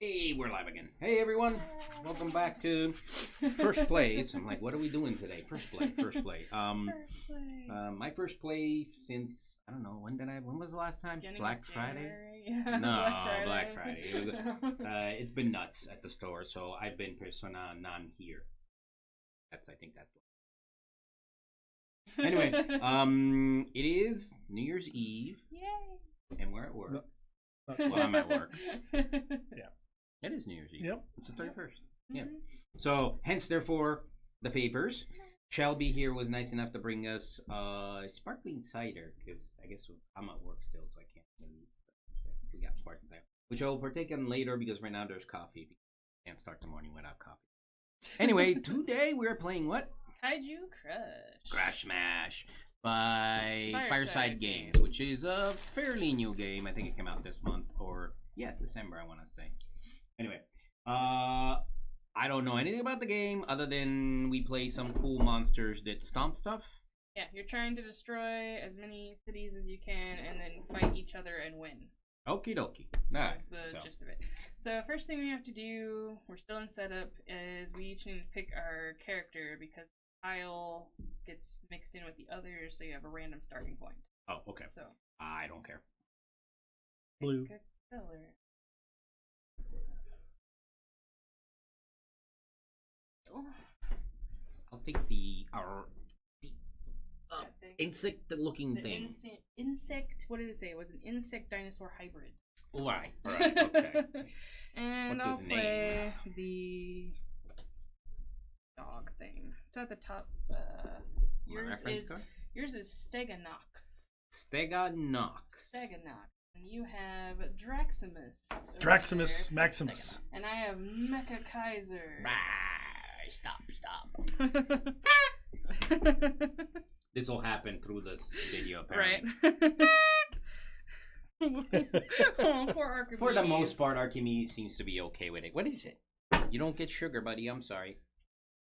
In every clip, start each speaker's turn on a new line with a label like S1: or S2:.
S1: Hey, we're live again. Hey, everyone. Welcome back to First Plays. I'm like, what are we doing today? First play.
S2: First play.
S1: My first play since, I don't know, when was the last time? Black Friday?
S2: Yeah,
S1: No, Black Friday. It was, it's been nuts at the store, so I've been persona non here. I think that's anyway, it is New Year's Eve.
S2: Yay.
S1: And we're at work.
S3: No.
S1: Well, I'm at work.
S3: Yeah.
S1: It is New Year's Eve.
S3: Yep.
S1: It's the 31st. Yeah. So, hence, therefore, the papers. Shelby here was nice enough to bring us sparkling cider, because I guess I'm at work still, so I can't really. We got sparkling cider, which I will partake in later because right now there's coffee. Can't start the morning without coffee. Anyway, today we're playing what?
S2: Kaiju Crush.
S1: Crash Smash by Fireside Games, which is a fairly new game. I think it came out this month, or December, I want to say. Anyway, I don't know anything about the game other than we play some cool monsters that stomp stuff.
S2: Yeah, you're trying to destroy as many cities as you can and then fight each other and win.
S1: Okie dokie.
S2: That's the gist of it. So first thing we have to do, we're still in setup, is we each need to pick our character because the tile gets mixed in with the others, so you have a random starting point.
S1: Oh, okay.
S2: So
S1: I don't care.
S3: Blue.
S2: Pick a color.
S1: I'll take the insect-looking thing.
S2: Insect. What did it say? It was an insect dinosaur hybrid.
S1: Right. Okay.
S2: And
S1: What's
S2: I'll
S1: his
S2: play the dog thing. It's at the top. Yours is Steganox.
S1: Steganox.
S2: And you have Draximus.
S3: Draximus Maximus.
S2: And I have Mecha Kaiser.
S1: Stop. This will happen through this video, apparently.
S2: Right. Oh, poor Archimedes.
S1: For the most part, Archimedes seems to be okay with it. What is it? You don't get sugar, buddy. I'm sorry.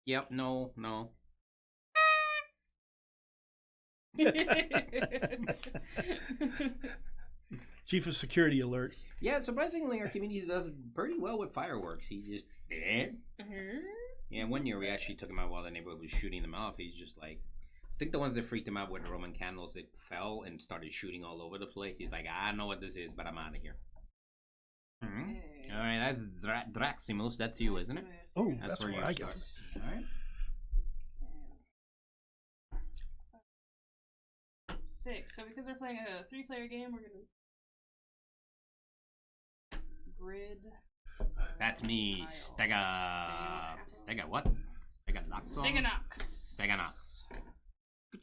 S1: Yep, no.
S3: Chief of Security alert.
S1: Yeah, surprisingly, Archimedes does pretty well with fireworks. He just did. Yeah, one year we actually took him out while the neighborhood was shooting them off. He's just like, I think the ones that freaked him out were the Roman candles that fell and started shooting all over the place. He's like, I don't know what this is, but I'm out of here. All right, that's Draximus. That's you, isn't it?
S3: Oh, that's where I got it.
S1: All right.
S2: 6. So because we're playing a 3-player game, we're gonna grid.
S1: That's me, Stega what? Steganox.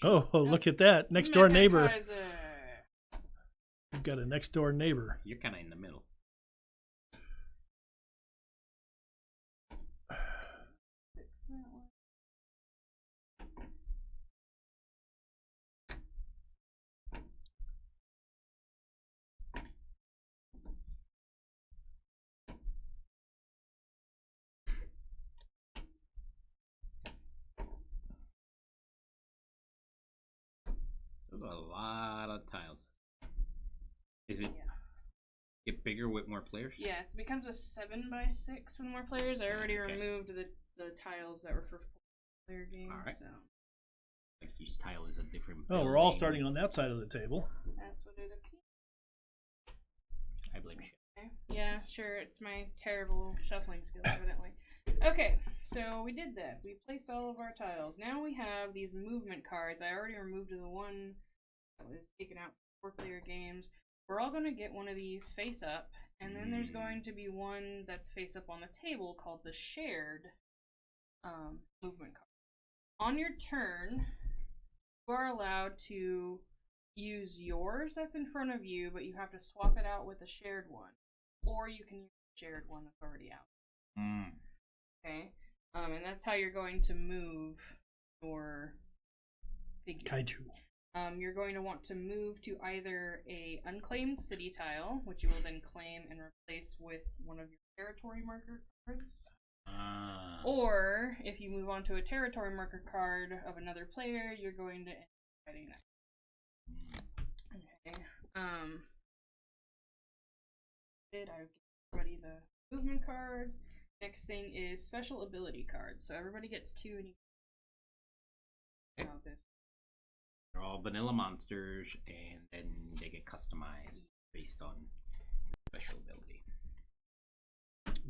S3: Oh, look at that. Next door neighbor.
S2: Kaiser.
S3: We've got a next door neighbor.
S1: You're kind of in the middle. There's a lot of tiles. Is it get bigger with more players?
S2: Yeah, it becomes a 7x6 with more players. I already removed the tiles that were for 4-player games.
S1: All right.
S2: So.
S1: Like each tile is a different.
S3: Oh, we're all starting on that side of the table.
S2: That's what it appears.
S1: I blame you.
S2: Okay. Yeah, sure. It's my terrible shuffling skills, evidently. Okay, so we did that. We placed all of our tiles. Now we have these movement cards. I already removed the one that was taken out for 4-player games. We're all going to get one of these face up, and then there's going to be one that's face up on the table called the shared movement card. On your turn, you are allowed to use yours that's in front of you, but you have to swap it out with a shared one. Or you can use the shared one that's already out. Okay? And that's how you're going to move your figure.
S3: Kaiju.
S2: You're going to want to move to either a unclaimed city tile, which you will then claim and replace with one of your territory marker cards. Or if you move on to a territory marker card of another player, you're going to end up fighting that. Okay. Did I everybody the movement cards. Next thing is special ability cards. So everybody gets 2 and you about this.
S1: They're all vanilla monsters, and then they get customized based on special ability.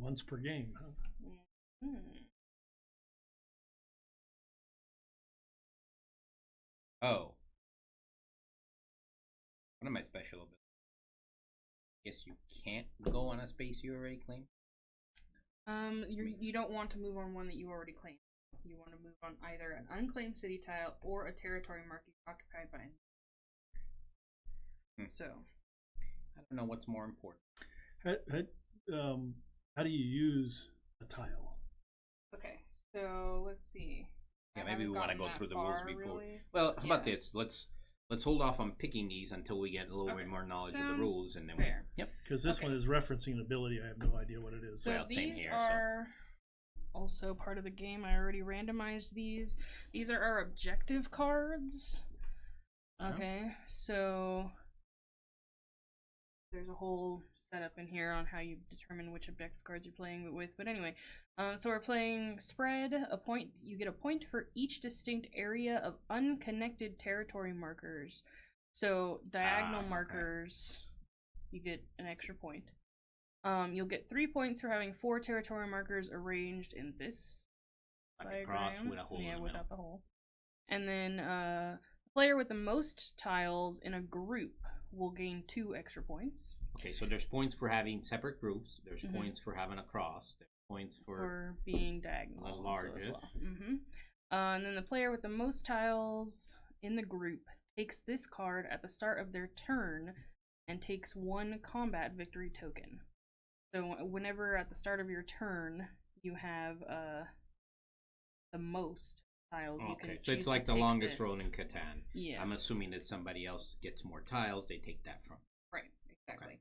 S3: Once per game, huh?
S2: Mm-hmm.
S1: Oh. What am I special about? Guess you can't go on a space you already claimed?
S2: You don't want to move on one that you already claimed. You want to move on either an unclaimed city tile or a territory marker occupied by So
S1: I don't know what's more important.
S3: How do you use a tile?
S2: Okay, so let's see.
S1: Yeah, maybe we want to go through the rules before.
S2: Really.
S1: Well, how about this? Let's hold off on picking these until we get a little bit more knowledge of the rules, and then
S2: fair.
S1: Yep.
S3: Because this one is referencing an ability. I have no idea what it is.
S2: So these are also part of the game. I already randomized these. These are our objective cards. Okay, so there's a whole setup in here on how you determine which objective cards you're playing with. But anyway, so we're playing spread. You get a point for each distinct area of unconnected territory markers. So diagonal markers, you get an extra point. You'll get 3 points for having 4 territory markers arranged in this diagram.
S1: Cross with a hole in the middle.
S2: Without the hole. And then the player with the most tiles in a group will gain 2 extra points.
S1: Okay, so there's points for having separate groups. There's points for having a cross. There's points for
S2: being diagonal.
S1: The largest.
S2: As well. And then the player with the most tiles in the group takes this card at the start of their turn and takes 1 combat victory token. So whenever at the start of your turn you have the most tiles, you can choose
S1: so it's like
S2: to
S1: the
S2: take
S1: longest
S2: this.
S1: roll in Catan.
S2: Yeah.
S1: I'm assuming that somebody else gets more tiles, they take that from.
S2: Right, exactly.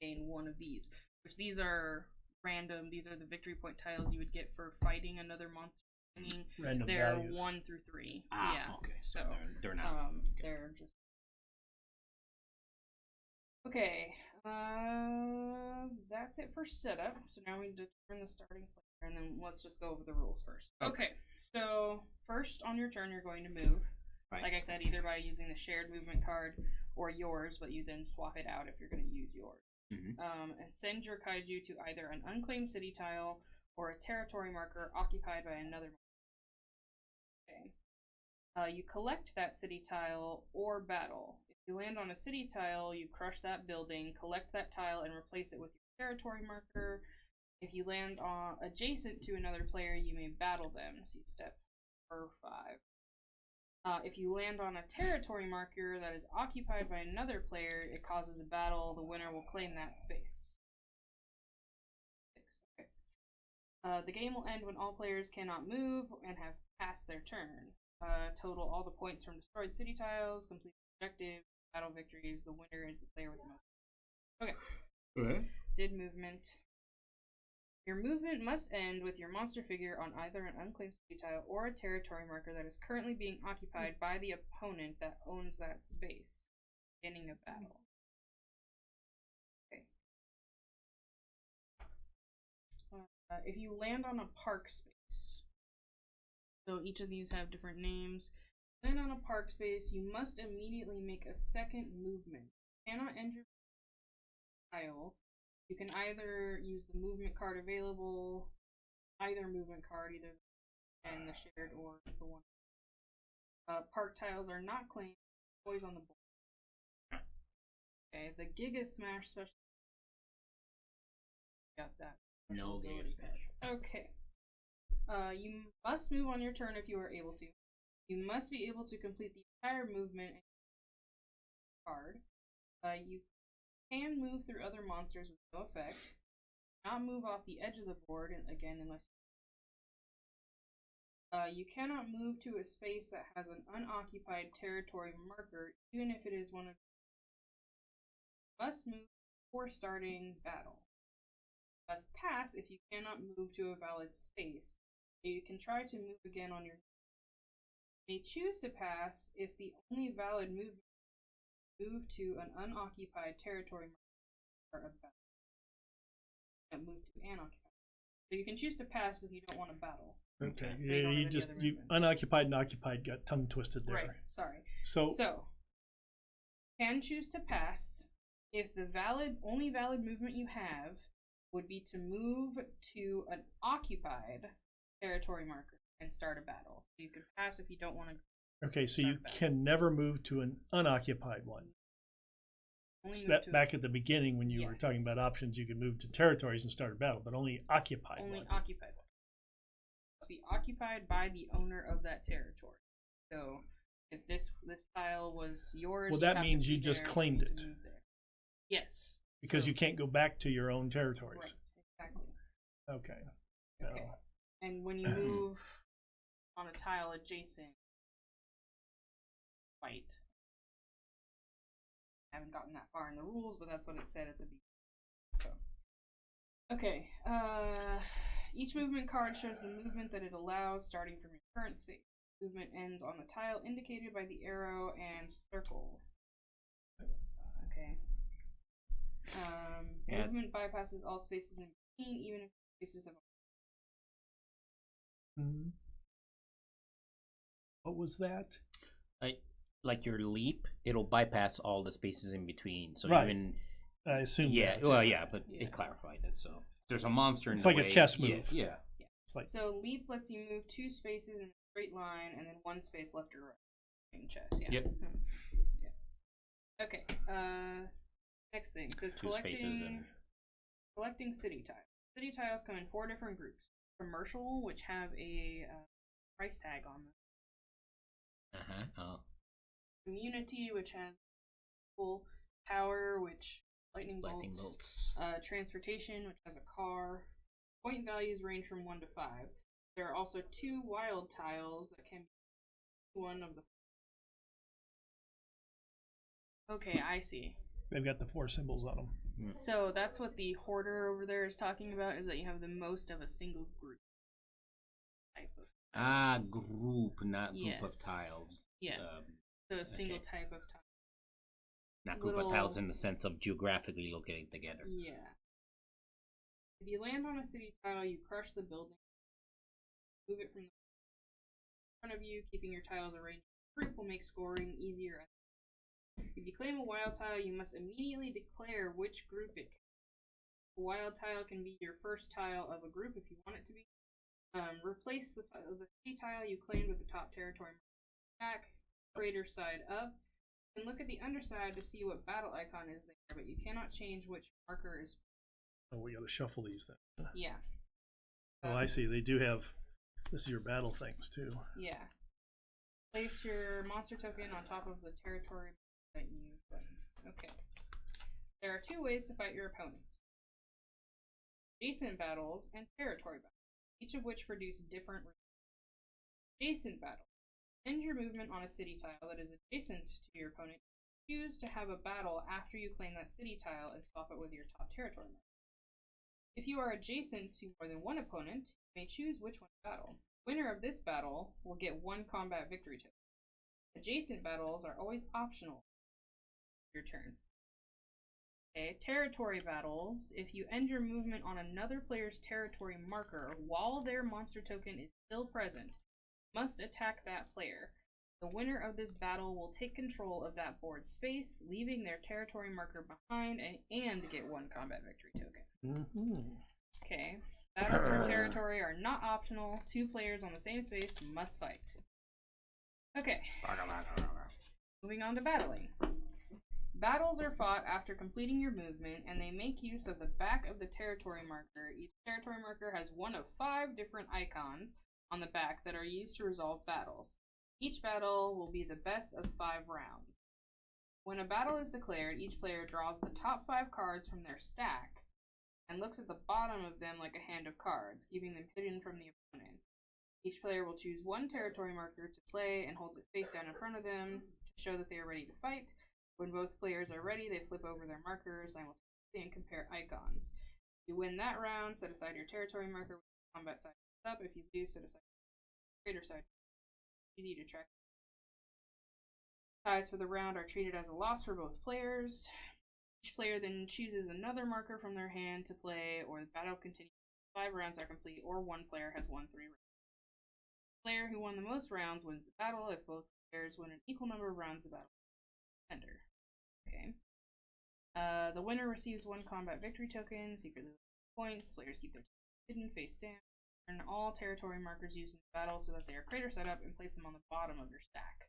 S2: Gain 1 of these, which these are random. These are the victory point tiles you would get for fighting another monster. I mean,
S3: Random
S2: they're
S3: values.
S2: 1 through 3.
S1: Yeah. Okay. So they're not.
S2: They're just. Okay. That's it for setup. So now we determine the starting player, and then let's just go over the rules first. Okay. So first on your turn, you're going to move.
S1: Right.
S2: Like I said, either by using the shared movement card or yours, but you then swap it out if you're going to use yours. And send your kaiju to either an unclaimed city tile or a territory marker occupied by another. Okay. You collect that city tile or battle. If you land on a city tile, you crush that building, collect that tile, and replace it with your territory marker. If you land on adjacent to another player, you may battle them. See step 5. If you land on a territory marker that is occupied by another player, it causes a battle. The winner will claim that space. 6. Okay. The game will end when all players cannot move and have passed their turn. Total all the points from destroyed city tiles, complete objective, battle victories. The winner is the player with the most. Okay. Did movement. Your movement must end with your monster figure on either an unclaimed city tile or a territory marker that is currently being occupied by the opponent that owns that space. Beginning of battle. Okay. If you land on a park space, so each of these have different names. Land on a park space, you must immediately make a second movement. You cannot end your tile. You can either use the movement card available, either movement card, either and the shared or the one. Park tiles are not claimed, always on the board. Okay, the Giga Smash special. Got that.
S1: No Giga Smash.
S2: Okay. You must move on your turn if you are able to. You must be able to complete the entire movement card. You can move through other monsters with no effect. Not move off the edge of the board, again, unless you cannot move to a space that has an unoccupied territory marker, even if it is one of must move before starting battle. Must pass if you cannot move to a valid space. You can try to move again on your may choose to pass if the only valid movement move to an unoccupied territory marker. start a battle. And move to an occupied. So you can choose to pass if you don't want to battle.
S3: Okay.
S2: They don't
S3: Yeah,
S2: have
S3: you
S2: any
S3: just
S2: other
S3: you
S2: movements.
S3: unoccupied and occupied got tongue twisted there.
S2: Right. Sorry.
S3: So
S2: So can choose to pass if the only valid movement you have would be to move to an occupied territory marker and start a battle. So you could pass if you don't want to.
S3: okay, so you
S2: start battle.
S3: can never move to an unoccupied one.
S2: Only
S3: So
S2: move
S3: that
S2: to
S3: back at the beginning when you were
S2: Yes.
S3: talking about options, you could move to territories and start a battle, but only occupied
S2: only
S3: one.
S2: occupied one. Must be occupied by the owner of that territory. So if this tile was yours,
S3: Well,
S2: you
S3: that
S2: have to
S3: means
S2: be
S3: you just
S2: there
S3: claimed
S2: to
S3: it.
S2: move there. Yes.
S3: Because
S2: So-
S3: you can't go back to your own territories.
S2: Right. Exactly.
S3: Okay.
S2: Okay.
S3: Oh.
S2: And when you move on a tile adjacent, fight. I haven't gotten that far in the rules, but that's what it said at the beginning. So, okay. Each movement card shows the movement that it allows, starting from your current space. Movement ends on the tile indicated by the arrow and circle. Okay. Movement bypasses all spaces in between, even if spaces have.
S3: Mhm. What was that?
S4: Like your leap, it'll bypass all the spaces in between. So
S3: Right.
S4: even
S3: I assume.
S4: yeah,
S3: that.
S4: well, yeah, but
S2: Yeah.
S4: it clarified it. So
S1: There's a monster in
S3: It's
S1: the
S3: like a
S1: way.
S3: chess
S1: Yeah,
S3: move.
S1: Yeah.
S3: It's like
S2: So leap lets you move 2 spaces in a straight line and then 1 space left or right. In chess, yeah.
S4: Yep.
S2: Yeah. Okay. Next thing. It says
S4: 2 spaces
S2: collecting city tiles. City tiles come in 4 different groups. Commercial, which have a price tag on them.
S4: Oh,
S2: Community, which has full power, which lightning
S4: lightning
S2: bolts.
S4: bolts.
S2: Transportation, which has a car. Point values range from 1 to 5. There are also 2 wild tiles that can be one of the. Okay, I see.
S3: they've got the 4 symbols on them.
S2: So that's what the hoarder over there is talking about, is that you have the most of a single group type of tiles.
S1: Group, not group of
S2: Yes.
S1: tiles.
S2: Yeah. So a single
S4: okay.
S2: type of tile.
S4: Not group of tiles in the sense of geographically located together.
S2: Yeah. If you land on a city tile, you crush the building. Move it from the front of you, keeping your tiles arranged in a group will make scoring easier. If you claim a wild tile, you must immediately declare which group it can. A wild tile can be your first tile of a group if you want it to be. Replace the city tile you claimed with the top territory back, crater side up, and look at the underside to see what battle icon is there, but you cannot change which marker is.
S3: Oh, we got to shuffle these then.
S2: Yeah.
S3: Oh, I see. They do have. This is your battle things too.
S2: Yeah. Place your monster token on top of the territory that you claim. Okay. There are 2 ways to fight your opponents. Adjacent battles and territory battles, each of which produce different results. Adjacent battle. End your movement on a city tile that is adjacent to your opponent. Choose to have a battle after you claim that city tile and swap it with your top territory marker. If you are adjacent to more than one opponent, you may choose which one to battle. Winner of this battle will get 1 combat victory token. Adjacent battles are always optional. Your turn. Okay, territory battles. If you end your movement on another player's territory marker while their monster token is still present, must attack that player. The winner of this battle will take control of that board space, leaving their territory marker behind, and get 1 combat victory token.
S3: Mm-hmm.
S2: Okay. Battles for territory are not optional. 2 players on the same space must fight. Okay. Moving on to battling. Battles are fought after completing your movement, and they make use of the back of the territory marker. Each territory marker has 1 of 5 different icons on the back that are used to resolve battles. Each battle will be the best of 5 rounds. When a battle is declared, each player draws the top 5 cards from their stack and looks at the bottom of them like a hand of cards, keeping them hidden from the opponent. Each player will choose 1 territory marker to play and holds it face down in front of them to show that they are ready to fight. When both players are ready, they flip over their markers simultaneously and compare icons. If you win that round, set aside your territory marker with the combat side up. If you lose, set aside your crater side. Easy to track. Ties for the round are treated as a loss for both players. Each player then chooses another marker from their hand to play, or the battle continues. 5 rounds are complete, or one player has won 3 rounds. The player who won the most rounds wins the battle. If both players win an equal number of rounds, the battle ender. Okay. The winner receives 1 combat victory token, secret points. Players keep their hidden face down. Turn all territory markers used in the battle so that they are crater set up and place them on the bottom of your stack.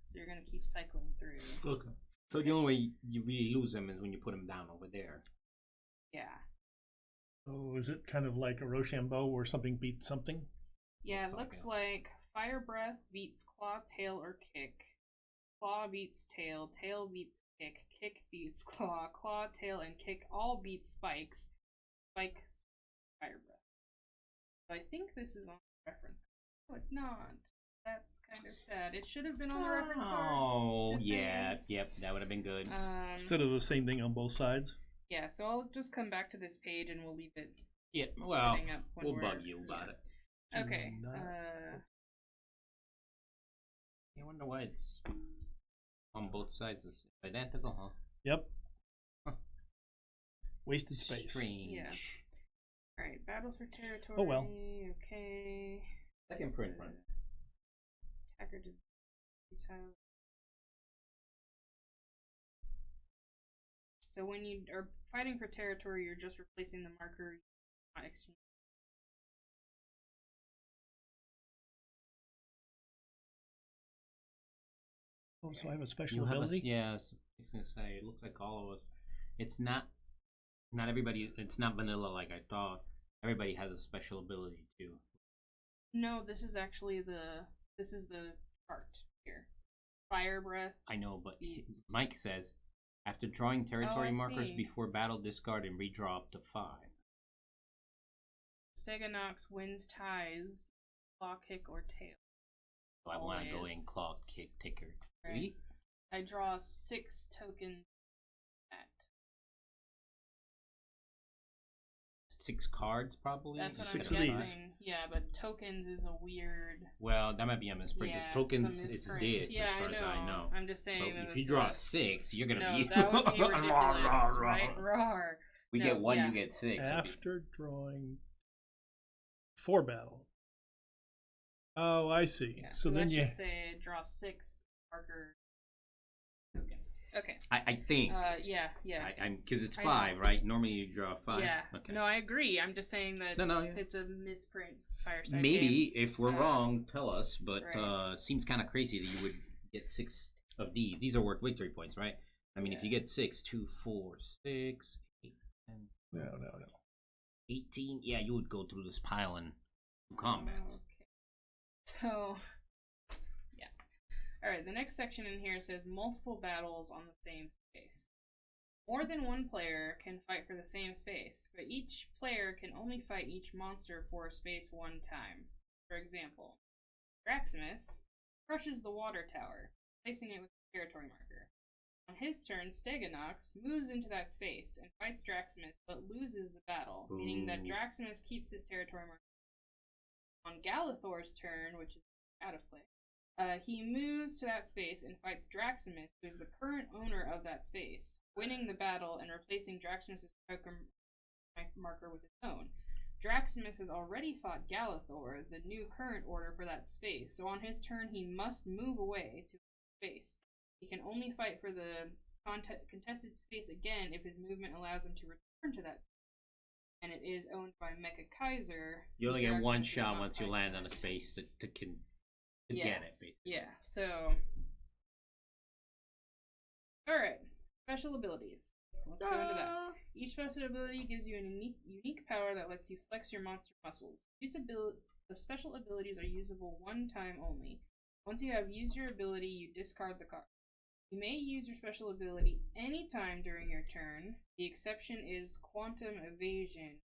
S2: So you're going to keep cycling through.
S1: Okay. So the only way you really lose them is when you put them down over there.
S2: Yeah.
S3: So is it kind of like a Rochambeau where something beats something?
S2: Yeah, it
S1: Looks
S2: looks like Fire Breath beats Claw, Tail, or Kick. Claw beats Tail, Tail beats Kick, Kick beats Claw, Claw, Tail, and Kick all beat Spikes. Spike, Fire Breath. So I think this is on the reference card. Oh, it's not. That's kind of sad. It should have been on the reference card.
S1: Oh,
S2: Just
S1: yeah.
S2: saying.
S1: Yep, that would have been good.
S3: Instead of the same thing on both sides?
S2: Yeah, so I'll just come back to this page and we'll leave it
S1: Yeah, well,
S2: setting up when
S1: we'll
S2: we're,
S1: bug you about it.
S2: Okay.
S1: I wonder why it's on both sides. It's identical, huh?
S3: Yep.
S1: Huh.
S3: Wasted space.
S1: Strange.
S2: Yeah. Alright, battles for territory.
S3: Oh, well.
S2: Okay.
S1: Second print run.
S2: Attacker does tile. So when you are fighting for territory, you're just replacing the marker, not exchanging.
S3: Oh, so I have a special
S1: You have
S3: ability?
S1: yeah, I was gonna say, it looks like all of us. It's not everybody, it's not vanilla like I thought. Everybody has a special ability too.
S2: No, this is actually the chart here. Fire breath.
S1: I know, but
S2: Beats.
S1: Mike says, after drawing territory
S2: I
S1: markers
S2: see.
S1: before battle, discard and redraw up to 5.
S2: Stegonox wins ties, claw, kick, or tail.
S1: So I want to go
S2: Always.
S1: in claw, kick, ticker.
S2: Right.
S1: 3?
S2: I draw 6 tokens at.
S1: 6 cards, probably?
S2: That's what
S3: Six
S2: I'm
S3: of these.
S2: guessing. Yeah, but tokens is a weird.
S1: Well, that might be a misprint.
S2: Yeah,
S1: Because tokens,
S2: it's a
S1: it's
S2: misprint.
S1: this,
S2: Yeah,
S1: as far as I know.
S2: I'm just saying
S1: But
S2: that
S1: if you
S2: it's
S1: draw
S2: a-
S1: 6, you're going to
S2: No,
S1: be...
S2: that would be ridiculous,
S1: Rawr, rawr,
S2: right?
S1: rawr.
S2: Rawr.
S1: We
S2: No,
S1: get 1,
S2: yeah.
S1: you get 6.
S3: After drawing for battle. Oh, I see.
S2: Yeah,
S3: so
S2: that
S3: then you
S2: should say draw 6 marker tokens. Okay.
S1: I think.
S2: Yeah.
S1: I'm because it's
S2: I
S1: 5,
S2: know.
S1: right? Normally you draw 5.
S2: Yeah.
S1: Okay.
S2: No, I agree. I'm just saying that
S1: No, yeah.
S2: it's a misprint. Fireside
S1: Maybe
S2: Games.
S1: if we're wrong, tell us. But
S2: right.
S1: seems kind of crazy that you would get 6 of these. These are worth victory points, right? I mean, if you get 6, 2, 4, 6, 8, 10,
S3: No.
S1: 18. Yeah, you would go through this pile in combat.
S2: Okay. So, yeah. Alright, the next section in here says multiple battles on the same space. More than one player can fight for the same space, but each player can only fight each monster for a space 1 time. For example, Draximus crushes the water tower, placing it with a territory marker. On his turn, Stegonox moves into that space and fights Draximus, but loses the battle, meaning that
S1: Ooh.
S2: Draximus keeps his territory marker. On Galathor's turn, which is out of play, he moves to that space and fights Draximus, who is the current owner of that space, winning the battle and replacing Draximus' marker with his own. Draximus has already fought Galathor, the new current order for that space, so on his turn he must move away to space. He can only fight for the contested space again if his movement allows him to return to that space. And it is owned by Mecha Kaiser.
S1: You only
S2: who
S1: get 1
S2: Draximus does
S1: shot
S2: not
S1: once you
S2: fight
S1: land
S2: for
S1: on a
S2: that
S1: space to
S2: Yeah.
S1: get it, basically.
S2: Yeah, so. Alright, special abilities. Let's go into that. Each special ability gives you a unique power that lets you flex your monster muscles. The special abilities are usable 1 time only. Once you have used your ability, you discard the card. You may use your special ability anytime during your turn. The exception is Quantum Evasion.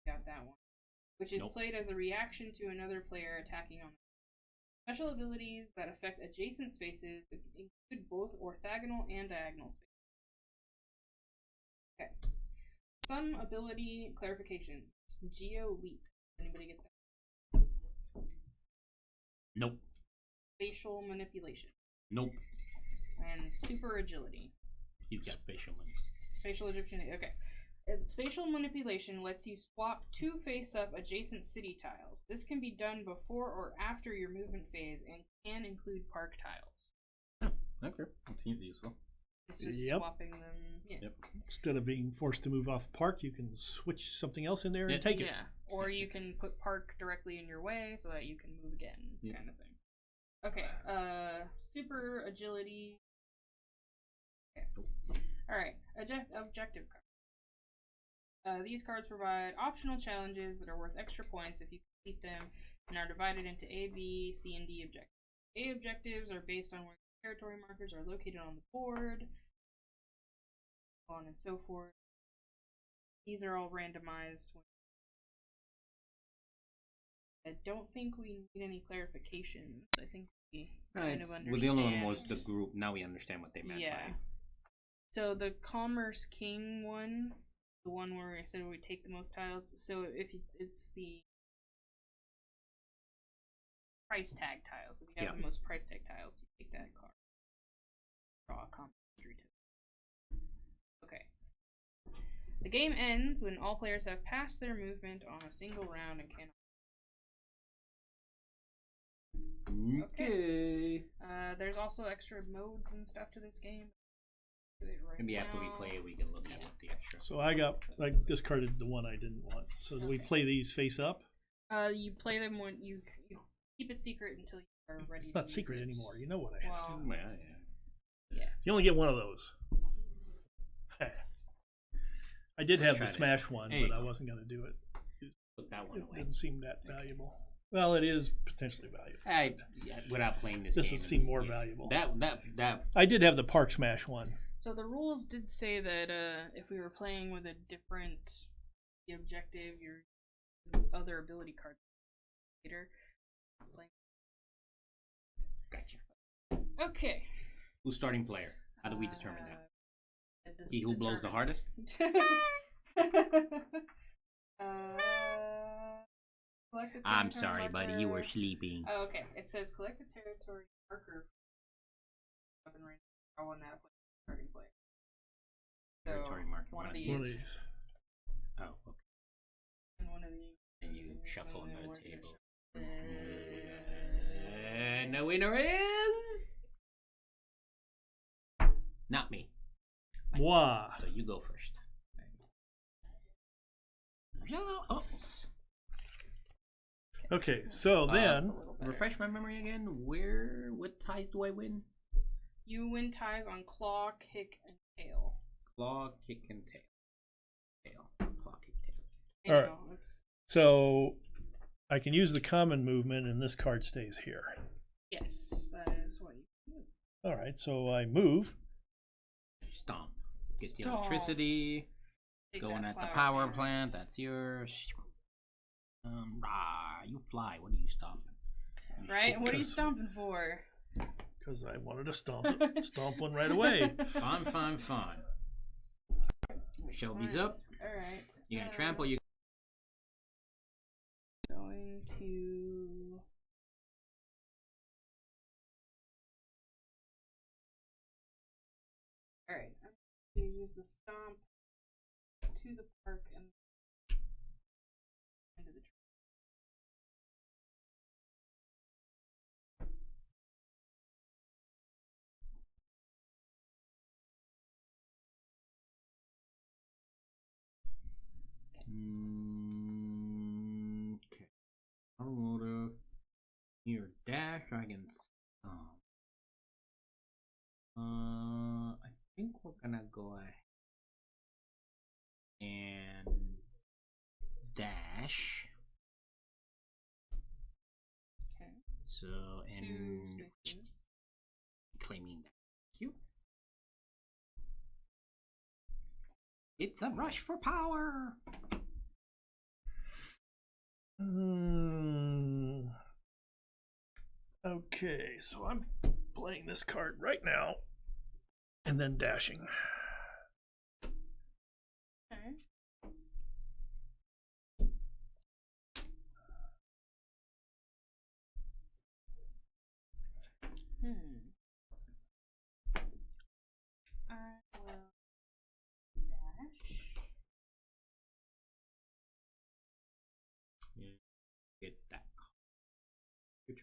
S2: Got that one. Which is played as a reaction to another player attacking on. Special abilities that affect adjacent spaces include both orthogonal and diagonal spaces. Okay. Some ability clarifications. Geo Leap. Anybody get that?
S1: Nope.
S2: Spatial Manipulation.
S1: Nope.
S2: And Super Agility.
S4: He's got spatial money.
S2: Spatial Egyptian. Okay. Spatial manipulation lets you swap 2 face-up adjacent city tiles. This can be done before or after your movement phase and can include park tiles.
S1: Okay, that seems useful.
S2: It's just
S3: Yep.
S2: swapping them. Yeah.
S1: Yep.
S3: Instead of being forced to move off park, you can switch something else in there and take it.
S2: Yeah. Or you can put park directly in your way so that you can move again, kind of thing. Okay. Super agility. Okay. All right. Objective card. These cards provide optional challenges that are worth extra points if you complete them, and are divided into A, B, C, and D objectives. A objectives are based on where the territory markers are located on the board, so on and so forth. These are all randomized. I don't think we need any clarifications. I think we kind of understand.
S1: Well, the only one was the group. Now we understand what they meant
S2: Yeah.
S1: by.
S2: So the Commerce King one, the one where I said we take the most tiles. So if it's the price tag tiles, if you have the most price tag tiles, you take that card. Draw a complimentary token. Okay. The game ends when all players have passed their movement on a single round and cannot.
S1: Okay.
S2: There's also extra modes and stuff to this game.
S1: Maybe after we play it, we can look at what the extra.
S3: So I discarded the one I didn't want. So do we play these face up?
S2: You play them when you keep it secret until you are ready.
S3: It's not
S2: to
S3: secret
S2: use it.
S3: anymore. You know what I have.
S2: Well, yeah.
S3: You only get one of those. I did have the
S1: Try this.
S3: Smash one,
S1: There you
S3: but I
S1: go.
S3: wasn't going to do it.
S1: Put that one
S3: It
S1: away.
S3: didn't seem that valuable. Well, it is potentially valuable.
S1: Without playing this
S3: This
S1: game,
S3: would seem
S1: it's-
S3: more valuable.
S1: That
S3: I did have the Park Smash one.
S2: So the rules did say that if we were playing with a different objective, your other ability card later.
S1: gotcha.
S2: Okay.
S1: Who's starting player? How do we determine that?
S2: It
S1: He who blows the
S2: determines-
S1: hardest.
S2: Collect a
S4: I'm
S2: territory
S4: sorry, buddy. You were
S2: marker.
S4: sleeping.
S2: Oh, okay. It says collect a territory marker. Up and right. I want that starting player. So,
S1: Territory marker.
S2: One of these.
S3: One of these.
S1: Oh, okay.
S2: And one of these.
S1: And you shuffle
S2: and
S1: under
S2: then
S1: the
S2: one here,
S1: table.
S2: shuffle.
S1: And the winner is not me.
S3: Moi.
S1: So you go first. Yellow oats.
S3: Okay, so then
S1: Refresh my memory again. What ties do I win?
S2: You win ties on claw, kick, and tail.
S1: Claw, kick, and tail. Claw, kick, tail.
S3: All right.
S2: Tail, oops.
S3: so I can use the common movement, and this card stays here.
S2: Yes, that is what you do.
S3: All right, so I move.
S1: Stomp. Get the
S2: Stomp.
S1: electricity.
S2: Take
S1: Going
S2: that
S1: at the
S2: flower
S1: power
S2: parent.
S1: plant. That's yours. You fly. What are you stomping?
S2: Right? What are you
S3: Because-
S2: stomping for?
S3: Because I wanted to stomp one right away.
S1: Fun. Shelby's
S2: Fine.
S1: up.
S2: Alright.
S1: You gonna trample? You
S2: Going to. Alright. I'm going to use the stomp to the park and into the tree.
S1: Okay. Automotive. Here, dash. I can stomp. I think we're gonna go ahead and dash.
S2: Okay.
S1: So,
S2: Two
S1: and
S2: spaces.
S1: claiming that. Cute. It's a rush for power.
S3: Okay, so I'm playing this card right now, and then dashing.
S2: Okay. I will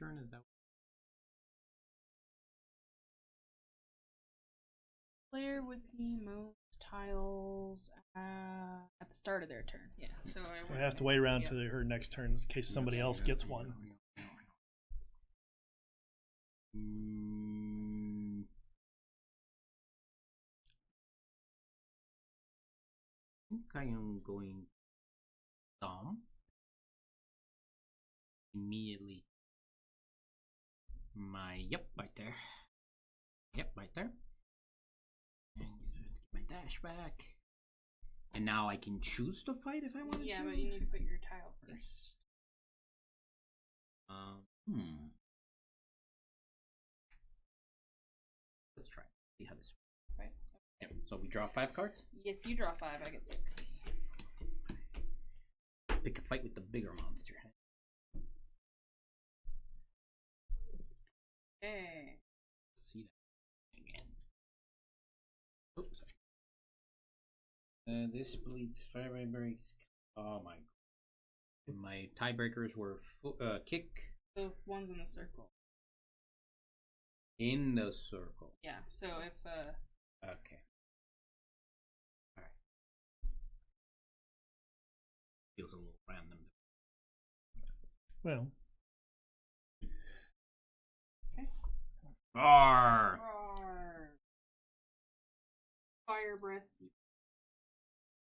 S1: your turn? Is that
S2: Player with the most tiles at the start of their turn. Yeah, so
S3: I have to wait around to her next turn in case somebody else gets one.
S1: I think I am going Dom. Immediately. Yep, right there. Yep, right there. And get my dash back. And now I can choose to fight if I want to.
S2: Yeah, but you need to put your tile first.
S1: Yes. Let's try. See how this works.
S2: Right.
S1: Yep. So we draw 5 cards.
S2: Yes, you draw 5. I get 6.
S1: Pick a fight with the bigger monster.
S2: Okay.
S1: See that again. Oops. Sorry. This bleeds fire breaks. Oh my. And my tiebreakers were kick.
S2: The ones in the circle.
S1: In the circle.
S2: Yeah. So if
S1: Okay. All right. Feels a little random.
S3: Well,
S2: okay.
S1: Arr!
S2: Roar. Fire breath.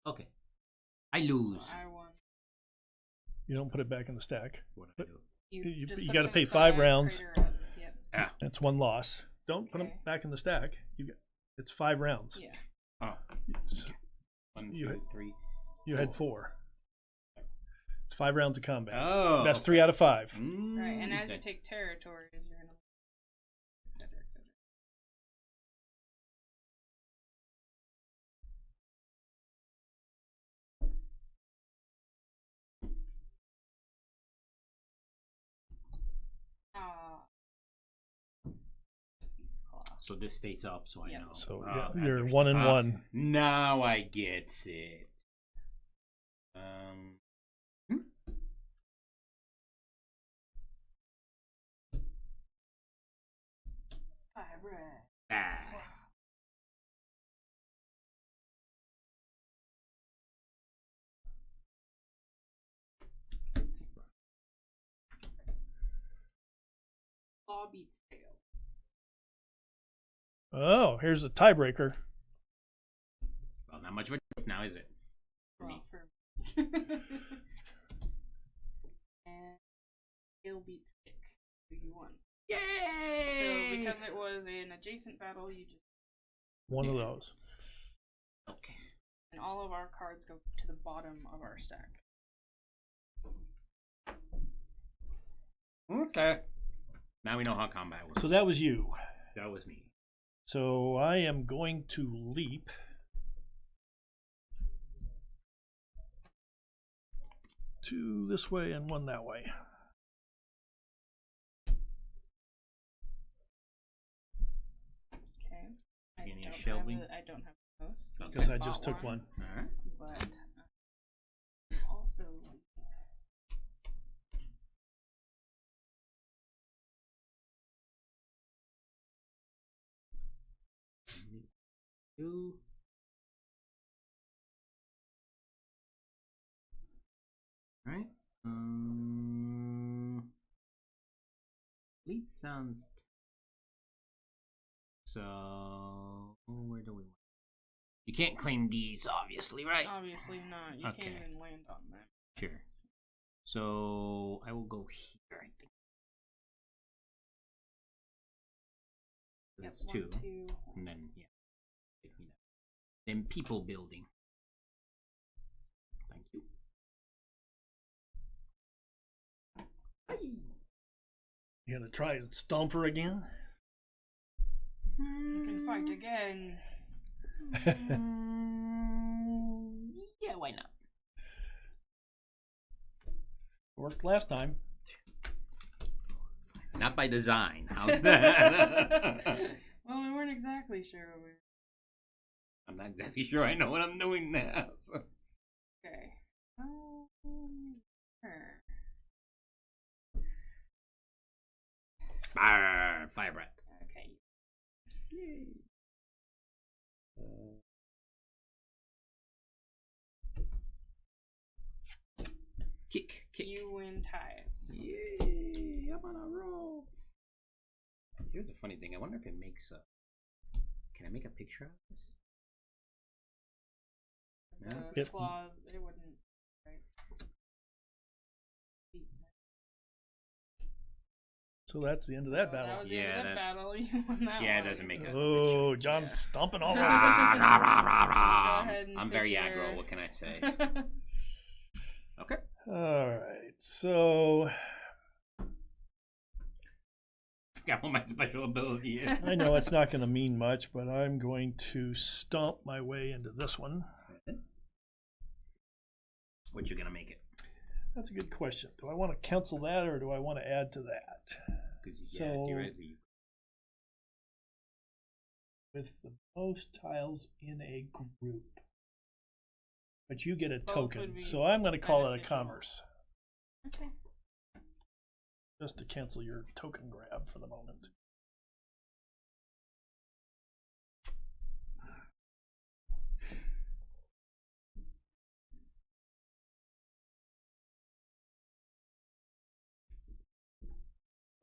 S1: Okay. I lose.
S2: I won.
S3: you don't put it back in the stack.
S1: What do I do?
S3: You
S2: just
S3: got
S2: put
S3: to
S2: it to
S3: pay
S2: the
S3: 5
S2: side,
S3: rounds.
S2: crater up. Yep.
S1: Ah.
S3: That's 1 loss. Don't put them
S2: Okay.
S3: back in the stack. It's 5 rounds.
S2: Yeah.
S1: Oh.
S3: So
S1: 1,
S3: You
S1: 2,
S3: had-
S1: 3.
S3: you had 4. It's 5 rounds of combat.
S1: Oh.
S3: That's 3 out of 5.
S2: Right, and as you
S1: Okay.
S2: take territories, you're gonna, etc., etc. Ah. Beats claw.
S1: So this stays up, so I
S2: Yeah.
S1: know.
S3: So
S1: Ah,
S3: yeah, you're
S1: understood.
S3: 1 and
S1: Ah,
S3: 1.
S1: Now I get it. Um.
S2: Fire breath.
S1: Ah.
S2: Claw beats tail.
S3: Oh, here's a tiebreaker.
S1: Well, not much of a choice now, is it? For me.
S2: For and tail beats kick. So you won.
S1: Yay!
S2: So because it was an adjacent battle, you just
S3: One of those.
S1: Okay.
S2: and all of our cards go to the bottom of our stack.
S1: Okay. Now we know how combat was.
S3: So that was you.
S1: That was me.
S3: So I am going to leap. Two this way and 1 that way.
S2: Okay.
S1: Any shelving?
S2: I don't have the most.
S1: Okay.
S3: Because I
S2: bought
S3: just took one.
S1: All right.
S2: But also
S1: Two. All right. Leap sounds. So where do we want? You can't claim these, obviously, right?
S2: obviously not. You
S1: Okay.
S2: can't even land on them.
S1: Sure. So I will go here, I think.
S2: Yep,
S1: It's
S2: 1,
S1: 2.
S2: 2.
S1: And then, yeah. Take me down. Then people building. Thank you.
S3: You gonna try and stomp her again?
S2: You can fight again.
S1: Yeah, why not?
S3: Worked last time.
S1: Not by design. How's that?
S2: Well, we weren't exactly sure.
S1: I'm not exactly sure I know what I'm doing now. So.
S2: Okay. Sure.
S1: Fire breath.
S2: Okay.
S1: Yay. Kick.
S2: You win ties.
S1: Yay! I'm on a roll. Here's the funny thing. I wonder if it makes a. Can I make a picture of this? No?
S2: The
S3: Yep.
S2: claws, it wouldn't. Right.
S3: So that's the end of that battle.
S2: That was the
S1: Yeah,
S2: end of that
S1: that-
S2: battle. You won that
S1: Yeah, it
S2: one.
S1: doesn't make a.
S3: Oh,
S1: picture.
S3: John's
S1: Yeah.
S3: stomping all over.
S2: Go ahead and
S1: I'm
S2: pick
S1: very
S2: your-
S1: aggro. What can I say? Okay.
S3: All right, so
S1: Forgot what my special ability is.
S3: I know it's not going to mean much, but I'm going to stomp my way into this one.
S1: What you gonna make it?
S3: That's a good question. Do I want to cancel that or do I want to add to that? So-
S1: theoretically.
S3: With the most tiles in a group. But you get a
S2: Both
S3: token,
S2: would be
S3: so I'm going to call it a
S2: beneficial.
S3: commerce.
S2: Okay.
S3: Just to cancel your token grab for the moment.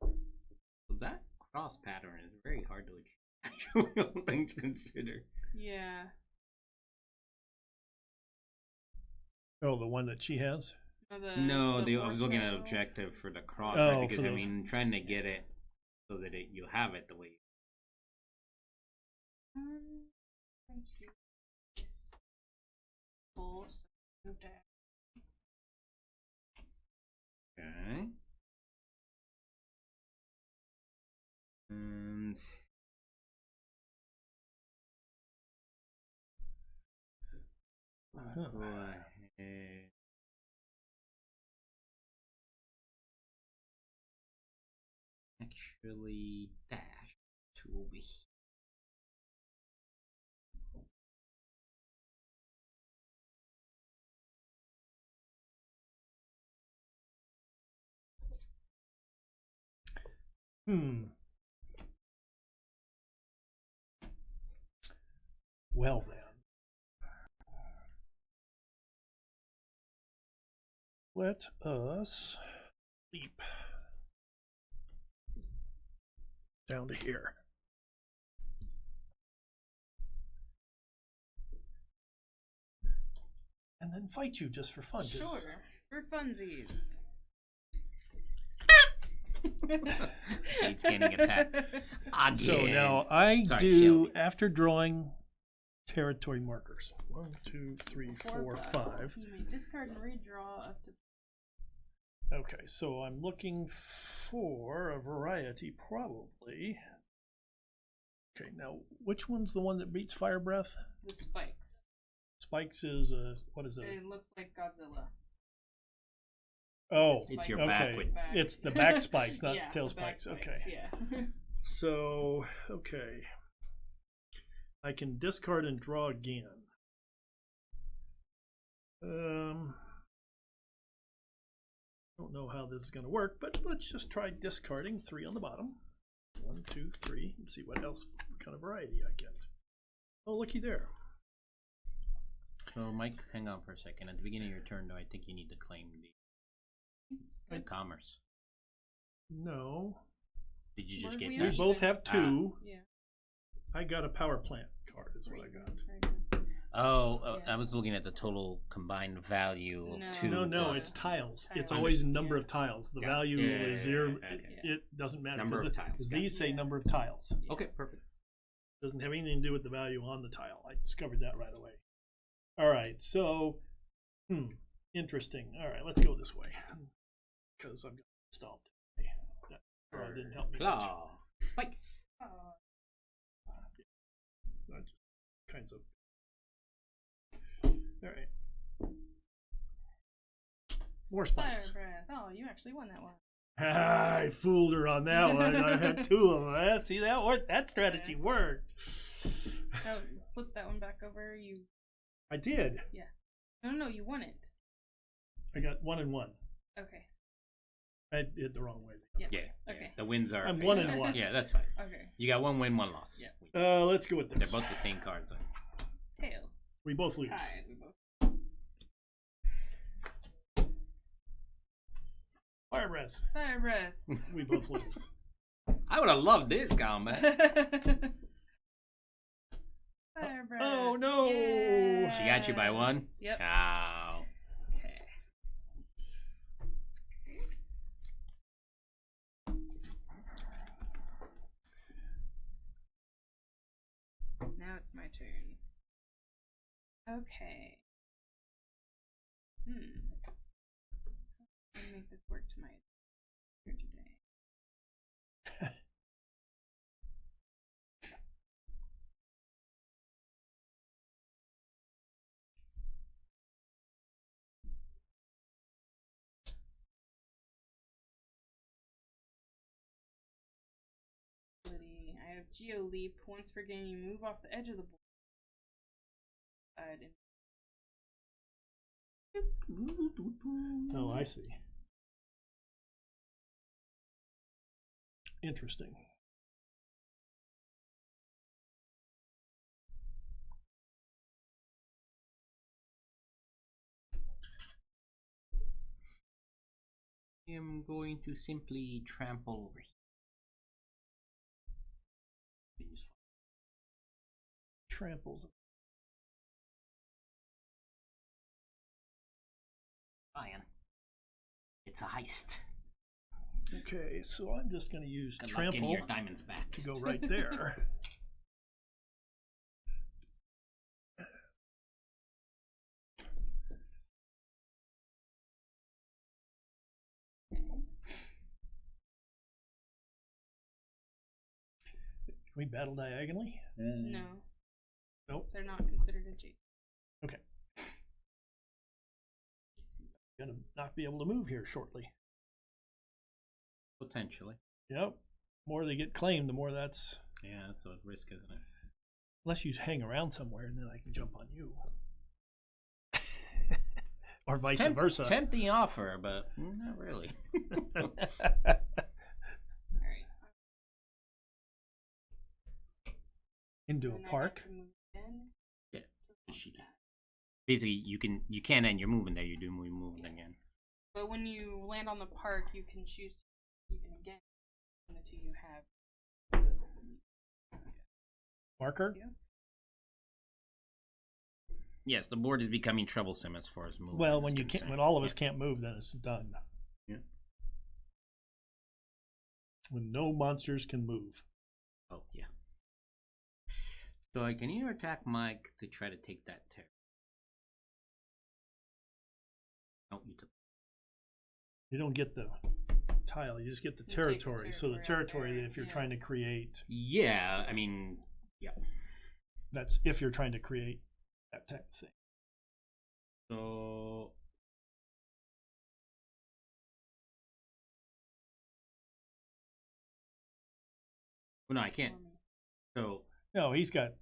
S1: So that cross pattern is very hard to achieve. Actually, all things considered.
S2: Yeah.
S3: Oh, the one that she has?
S1: No,
S2: the
S1: I was looking at
S2: ortho-
S1: objective for the cross,
S3: Oh,
S1: right? Because
S3: for
S1: I
S3: those-
S1: mean, trying to get it so that you have it the way.
S2: Going to this full, so move that.
S1: Okay. And
S3: Huh.
S1: go ahead. Actually, dash to over here.
S3: Well then. Let us leap down to here. And then fight you just for fun. 'cause
S2: Sure, for funsies.
S1: Jade's getting attacked. Again.
S3: So now I
S1: Sorry,
S3: do,
S1: Shelby.
S3: after drawing territory markers. 1, 2, 3, 4,
S2: Before
S3: 5.
S2: you may discard and redraw up to.
S3: Okay, so I'm looking for a variety, probably. Okay, now which one's the one that beats Fire Breath?
S2: The spikes.
S3: Spikes is what is it?
S2: It looks like Godzilla.
S3: Oh,
S1: It's your
S3: okay.
S1: back with-
S3: It's the back spikes, not
S2: Yeah,
S3: tail
S2: the back
S3: spikes. Okay.
S2: Yeah.
S3: So, okay. I can discard and draw again. Don't know how this is going to work, but let's just try discarding 3 on the bottom. 1, 2, 3. And see what else, what kind of variety I get. Oh, looky there.
S4: So, Mike, hang on for a second. At the beginning of your turn, though, I think you need to claim the commerce.
S3: No.
S4: Did you just
S2: Where'd
S4: get
S2: we
S3: We
S4: that?
S3: both have 2.
S2: Yeah.
S3: I got a power plant card is what I got.
S4: Oh,
S2: Yeah.
S4: I was looking at the total combined value of
S2: No.
S4: 2.
S3: No,
S2: plus-
S3: it's tiles. It's
S2: Tiles.
S3: always a
S1: Understood.
S3: number
S2: Yeah.
S3: of tiles. The
S1: Yeah.
S3: value
S1: Yeah,
S3: is
S1: yeah,
S3: zero.
S1: yeah, okay.
S3: It doesn't matter.
S1: Number of
S3: 'cause
S1: tiles.
S3: these say
S2: Yeah.
S3: number of tiles.
S1: Okay, perfect.
S3: Doesn't have anything to do with the value on the tile. I discovered that right away. All right, so, interesting. All right, let's go this way because I'm stomped. That didn't help me much.
S1: Claw. Spikes.
S3: Not just kinds of. All right. More
S2: Fire
S3: spikes.
S2: breath. Oh, you actually won that one.
S3: I fooled her on that one. I had 2 of them. See, that worked. That strategy worked.
S2: No, flip that one back over. You.
S3: I did.
S2: No, you won it.
S3: I got 1 and 1.
S2: Okay.
S3: I hit the wrong way.
S2: Yeah.
S4: Yeah.
S2: Okay.
S4: The wins are.
S3: I'm
S4: facing
S3: 1 and
S4: up.
S3: 1.
S4: Yeah, that's fine.
S2: Okay.
S4: You got 1 win, 1 loss.
S2: Yeah.
S3: Let's go with
S4: They're
S3: this.
S4: both the same cards. So.
S2: Tail.
S3: We both lose.
S2: Tied. We both.
S3: Fire breath.
S2: Fire breath.
S3: We both lose.
S4: I would have loved this combat.
S2: Fire breath.
S3: Oh no!
S2: Yeah.
S4: She got you by 1?
S2: Yep.
S4: Ow.
S2: Okay. Now it's my turn. Okay. How do I make this work to my here today? I have Geo Leap. Once per game, you move off the edge of the board.
S3: Oh, I see. Interesting.
S4: I am going to simply trample over.
S3: Tramples.
S4: Ryan. It's a heist.
S3: Okay, so I'm just going to use
S4: Good luck getting
S3: trample
S4: your diamonds back.
S3: to go right there. Can we battle diagonally?
S2: No.
S3: Nope.
S2: They're not considered adjacent.
S3: Okay. Gonna not be able to move here shortly.
S4: Potentially.
S3: Yep. The more they get claimed, the more that's.
S4: Yeah, that's a risk, isn't it?
S3: Unless you hang around somewhere and then I can jump on you. Or vice versa.
S4: Tempting offer, but not really.
S2: Alright.
S3: Into
S2: And
S3: a
S2: I
S3: park.
S2: have to move in.
S4: Yeah. She can. Basically, you can and you're moving there. You do move again.
S2: But when you land on the park, you can choose. You can again. The two you have.
S3: Marker?
S2: Yeah.
S4: Yes, the board is becoming troublesome as far as moving.
S3: Well,
S4: is
S3: when you can't,
S4: concerned.
S3: when all of us can't move, then it's done.
S4: Yeah.
S3: When no monsters can move.
S4: Oh yeah. So I can either attack Mike to try to take that tear. No, you took.
S3: You don't get the tile, you just get the
S2: You take the
S3: territory. So the
S2: territory
S3: territory,
S2: out
S3: if you're
S2: there,
S3: trying to create,
S4: Yeah, I mean, yeah.
S3: that's if you're trying to create that type of thing.
S4: So well, no, I can't. So
S3: No, he's got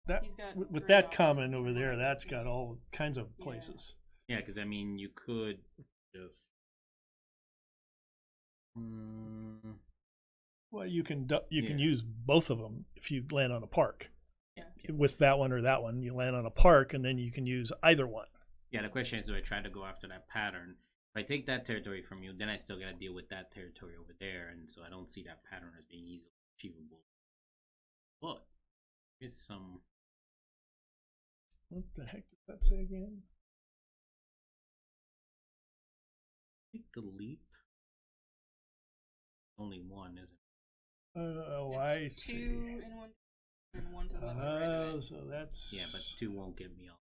S3: that
S2: He's got
S3: with
S2: three
S3: that common
S2: options
S3: over
S2: for
S3: there.
S2: what
S3: That's
S2: he
S3: got
S2: can
S3: all kinds of
S2: Yeah.
S3: places.
S4: yeah, because I mean, you could just.
S3: Well, you can
S4: Yeah.
S3: use both of them if you land on a park.
S4: Yeah, yeah.
S3: With that one or that one, you land on a park, and then you can use either one.
S4: Yeah, the question is, do I try to go after that pattern? If I take that territory from you, then I still got to deal with that territory over there, and so I don't see that pattern as being easily achievable. But there's some.
S3: What the heck did that say again?
S4: Take the leap. Only one, isn't it?
S3: Oh,
S2: It's
S3: I see.
S2: two in one, and one to the left and right of
S3: Oh,
S2: it.
S3: so that's
S4: Yeah, but 2 won't get me all.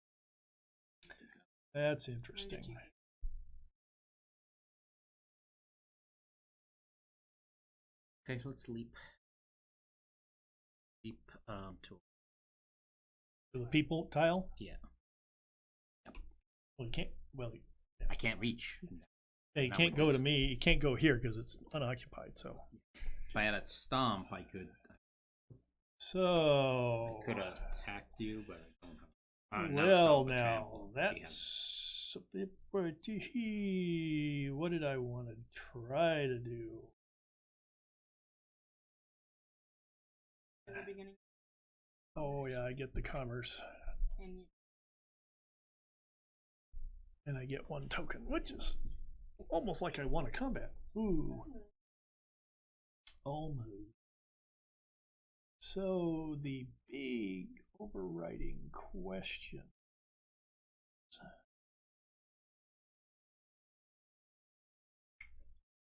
S3: that's
S2: When did
S3: interesting.
S2: you-
S4: Okay, let's leap. Leap to
S3: So the people tile.
S4: yeah.
S3: Well, you can't. Well,
S4: I can't reach.
S3: yeah, you
S4: Not
S3: can't
S4: with
S3: go
S4: this.
S3: to me. You can't go here because it's unoccupied. So,
S4: If I had a stomp, I could
S3: so
S4: attacked you, but I don't have.
S3: well,
S4: not
S3: now
S4: trample. Yeah.
S3: that's What did I want to try to do?
S2: In the beginning.
S3: Oh yeah, I get the commerce. And I get 1 token, which is almost like I want to combat. Ooh. Almost. So the big overriding question.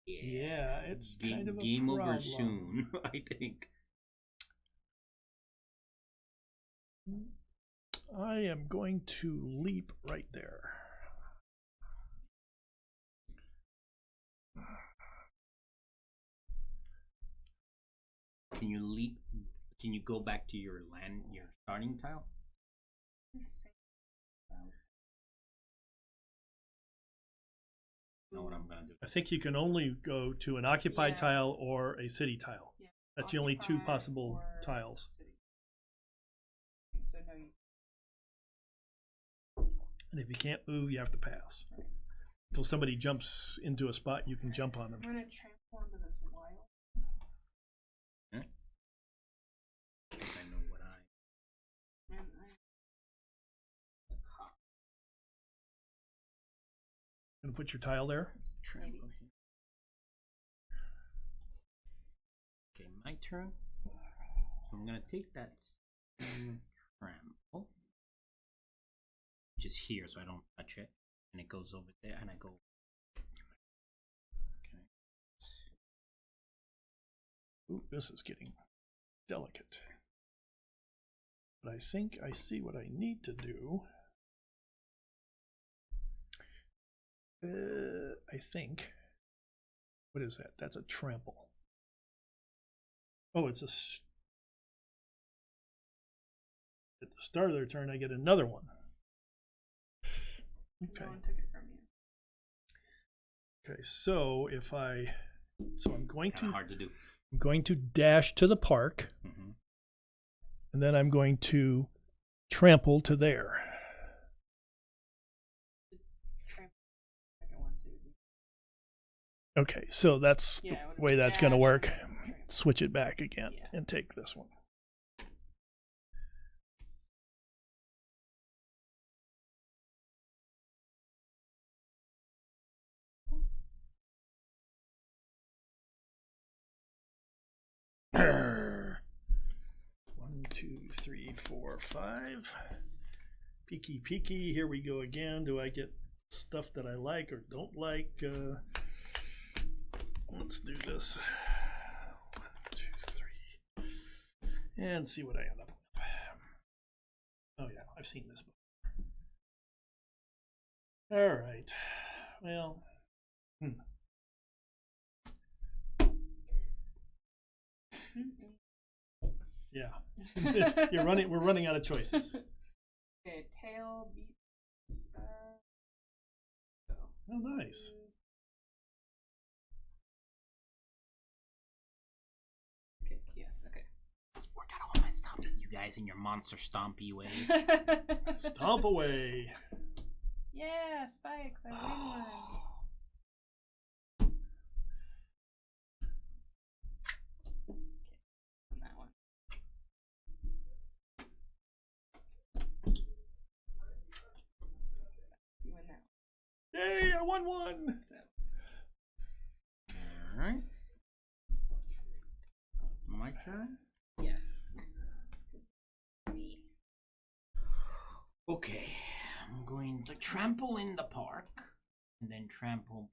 S3: Yeah, it's kind of a
S4: game over
S3: problem.
S4: soon, I think.
S3: I am going to leap right there.
S4: Can you leap? Can you go back to your starting tile? Know what I'm gonna do?
S3: I think you can only go to an occupied tile or a city tile.
S2: Yeah.
S3: That's the only 2
S2: Occupied
S3: possible
S2: or
S3: tiles.
S2: city. So no, you.
S3: And if you can't move, you have to pass. Until somebody jumps into a spot, you can jump on them.
S2: I'm gonna transform to this wild.
S4: I think I know what
S2: And
S3: Gonna put your tile there.
S4: trample here. Okay, my turn. So I'm gonna take that trample, which is here, so I don't touch it, and it goes over there, and I go. Okay.
S3: Ooh, this is getting delicate. But I think I see what I need to do. I think. What is that? That's a trample. Oh, it's a. At the start of their turn, I get another one. Okay.
S2: no one took it from you.
S3: Okay, so if I. So I'm going
S4: Kind
S3: to.
S4: of hard to do.
S3: I'm going to dash to the park.
S4: Mm-hmm.
S3: And then I'm going to trample to there. Okay, so that's the way that's going to work. Switch it back again and take this one. One, two, three, four, 5. Peeky, peeky. Here we go again. Do I get stuff that I like or don't like? Let's do this. 1, 2, 3. And see what I end up with. Oh, yeah, I've seen this before. All right. Well, yeah. We're running out of choices.
S2: Okay, tail beats.
S3: Oh, nice.
S2: Kick, yes, okay.
S4: Let's work out all my stuff. You guys in your monster stompy ways.
S3: Stomp away.
S2: Yeah, spikes. I win one. On that one. You win that one.
S3: Yay, I won one.
S2: So.
S4: Alright. My turn?
S2: Yes. Me.
S4: Okay. I'm going to trample in the park. And then trample.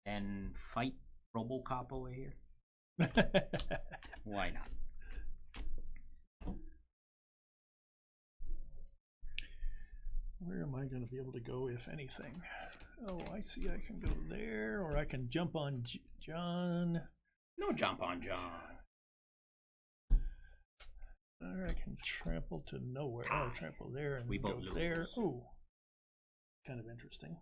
S4: And fight Robocop over here. Why not?
S3: Where am I going to be able to go, if anything? Oh, I see. I can go there, or I can jump on John.
S4: No jump on John.
S3: Or I can trample to nowhere. Oh, trample there and
S4: We
S3: go
S4: both
S3: there.
S4: lose.
S3: Oh, kind of interesting.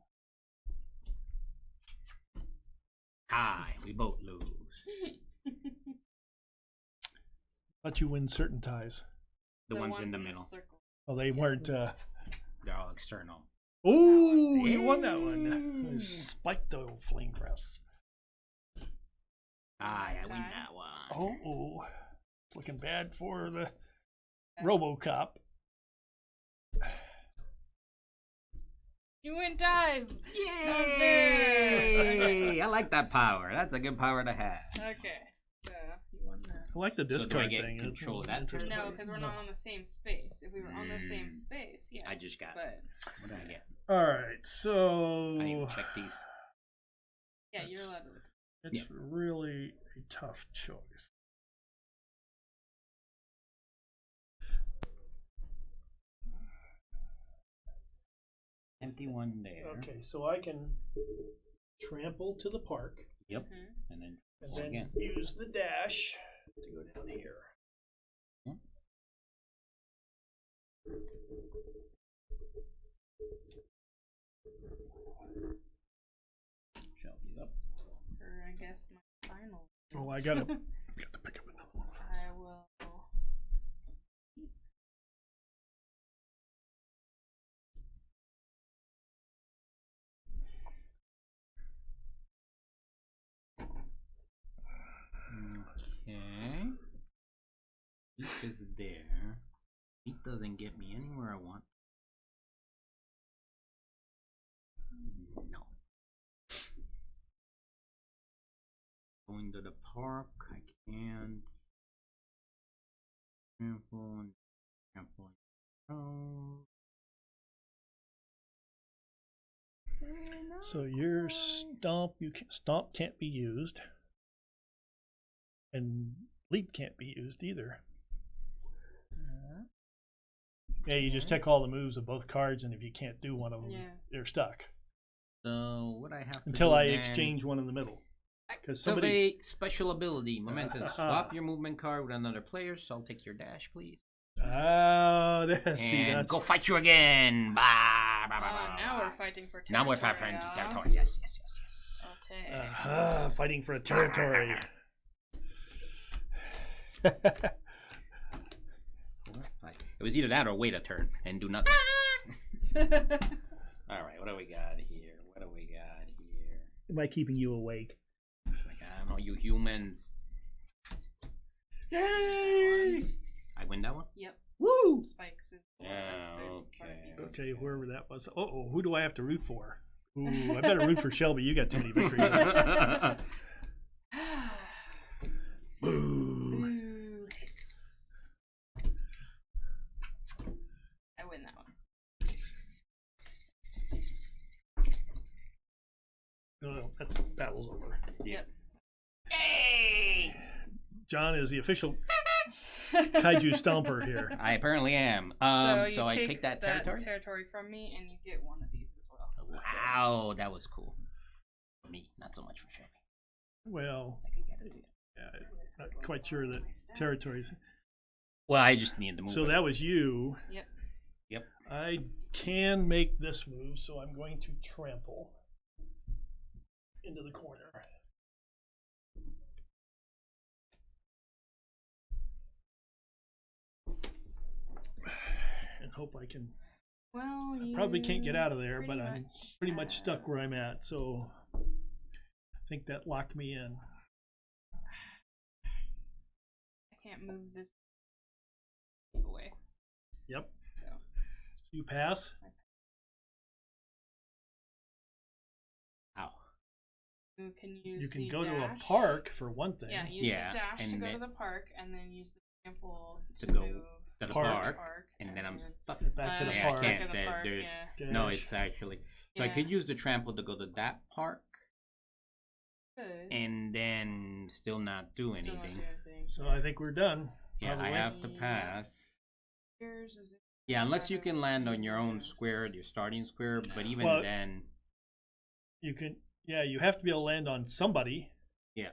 S4: Hi, we both lose.
S3: Let you win certain ties.
S4: The ones in the middle.
S2: Circle.
S3: Oh, they weren't.
S4: They're all external.
S3: Oh, you won that one. Spiked the flame breath.
S4: I win that one.
S3: Oh, it's looking bad for the RoboCop.
S2: You win dies.
S1: Yay! I like that power. That's a good power to have.
S2: Okay, so you won that.
S3: I like the
S4: So do I
S3: discard
S4: get
S3: thing.
S4: control of that
S3: interesting.
S4: turn?
S2: No, because we're not on the same space. If we were on the same space, yes.
S4: I just got
S2: but
S4: What did I get?
S3: All right, so
S4: I even check these.
S2: yeah, you're allowed to.
S3: it's really a tough choice.
S4: Empty one there.
S3: Okay, so I can trample to the park
S4: Yep.
S2: Mhm.
S4: And then
S3: and
S4: roll
S3: then
S4: again.
S3: use the dash to go down here.
S4: Hmm. Shelby's up.
S2: Or I guess my final.
S3: Oh, I got to pick up another one.
S2: I will.
S4: Okay. Heat is there. Heat doesn't get me anywhere I want. No. Going to the park, I can't. Trample and trample. Oh.
S3: So your stomp can't be used, and leap can't be used either. Yeah, you just take all the moves of both cards, and if you can't do one of them, you're stuck.
S4: So what I have to
S3: Until
S4: do
S3: I
S4: then-
S3: exchange one in the middle. Because
S4: Activate special ability, momentum. Swap your movement card with another player. So I'll take your dash, please.
S3: Oh, see,
S4: And
S3: that's
S4: go fight you again. Bah, bah, bah, bah,
S2: Now
S4: bah.
S2: we're fighting for territory.
S4: Now we're fighting for
S2: huh?
S4: territory. Yes, yes, yes, yes.
S2: Okay.
S3: fighting for a territory.
S4: It was either that or wait a turn and do nothing. All right, what do we got here? What do we got here?
S3: Am I keeping you awake?
S4: It's like, I don't know, you humans.
S3: Yay!
S4: I win that one?
S2: Yep.
S3: Woo!
S2: Spikes is the
S4: Yeah,
S2: lowest
S4: okay.
S2: parties.
S3: Okay, whoever that was. Oh, who do I have to root for? Ooh, I better root for Shelby. You got too many victories. Boo.
S2: Ooh, hiss. I win that one.
S3: No, that's battle's over.
S2: Yep.
S4: Hey!
S3: John is the official Kaiju Stomper here.
S4: I apparently am.
S2: So
S4: So I take that territory?
S2: territory from me, and you get one of these as well.
S4: Wow, that was cool. For me, not so much for Shelby.
S3: Well,
S4: I could get it.
S3: yeah, not quite sure that territories.
S4: Well, I just need to move.
S3: So that was you.
S2: Yep.
S4: Yep.
S3: I can make this move, so I'm going to trample into the corner. And hope I can.
S2: Well,
S3: I probably can't get out of there,
S2: pretty
S3: but I'm
S2: much
S3: pretty much
S2: have-
S3: stuck where I'm at, so I think that locked me in.
S2: I can't move this away.
S3: Yep.
S2: So.
S3: You pass?
S4: Ow.
S2: You can use
S3: You can
S2: the
S3: go to a
S2: dash.
S3: park for one thing.
S2: Yeah, use
S4: Yeah,
S2: the dash to
S4: and
S2: go to
S4: then-
S2: the park, and then use the trample
S4: To
S2: to
S4: go
S2: move
S4: to the
S3: Park.
S4: park, and then I'm stuck.
S3: Back to the
S4: Yeah, I
S3: park.
S4: can't.
S2: Back to the park,
S4: There's
S2: yeah.
S4: no.
S3: Dash.
S4: It's actually. So I
S2: Yeah.
S4: could use the trample to go to that park,
S2: Good.
S4: and then still not do
S2: Still not
S4: anything.
S2: do anything.
S3: So I think we're done.
S4: Yeah, I
S3: Probably.
S4: have to pass.
S2: Here's is it-
S4: Yeah, unless you can land on your own square, your starting square. But even
S3: Well-
S4: then,
S3: You can, yeah, you have to be able to land on somebody
S4: yeah.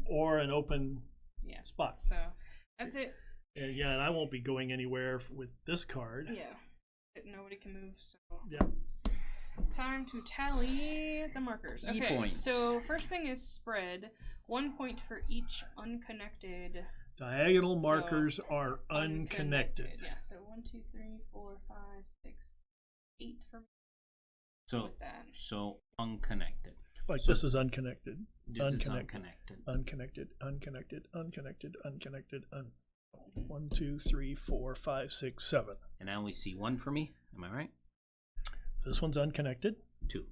S3: or an open
S2: Yeah.
S3: spot.
S2: So that's it.
S3: Yeah, and I won't be going anywhere with this card.
S2: Yeah. Nobody can move. So
S3: Yes.
S2: time to tally the markers.
S4: E
S2: Okay.
S4: points.
S2: So first thing is spread. 1 point for each unconnected.
S3: Diagonal
S2: So,
S3: markers are unconnected.
S2: Yeah. So 1, 2, 3, 4, 5, 6, 8 for me
S4: So
S2: with that.
S4: so unconnected.
S3: Like
S4: So
S3: this is unconnected.
S4: This is
S3: Unconnected.
S4: unconnected.
S3: Unconnected. 1, 2, 3, 4, 5, 6, 7.
S4: And now we see 1 for me. Am I right?
S3: This one's unconnected.
S4: 2.